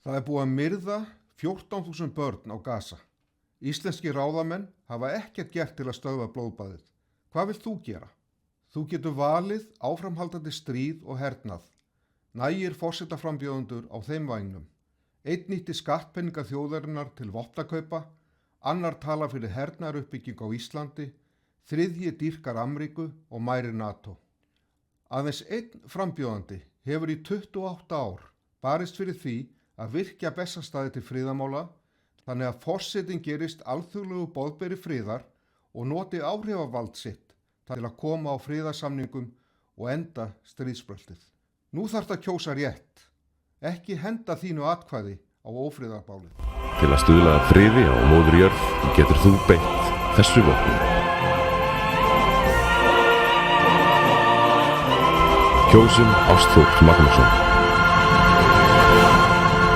Það búið að myrða 14.000 börn á Gaza. Íslenski ráðamenn hafa ekkert gert til að stöðva blóðbaðið. Hvað vilt þú gera? Þú getur valið áframhaldandi stríð og hernað. Nægir forsetaframbjóðendur á þeim vægnum. Einn nýtti skattpeninga þjóðarinnar til vopnakaupa, annar tala fyrir hernaðaruppbygging á Íslandi, þriðji dýrkar Ameríku og mærir NATO. Aðeins einn frambjóðandi hefur í 28 ár barist fyrir því að virkja Bessastaði til friðarmála, þannig að forsetinn gerist alþjóðlegu boðberi friðar og noti áhrifavald sitt til að koma á friðarsamningum og enda stríðsbröltið. Nú þarf það að kjósa rétt, ekki henda þínu atkvæði á ófriðarbálið. Til að stuðla að friði á móður jörð getur þú beitt þessu vopni. Kjósum Ástþór Magnússon.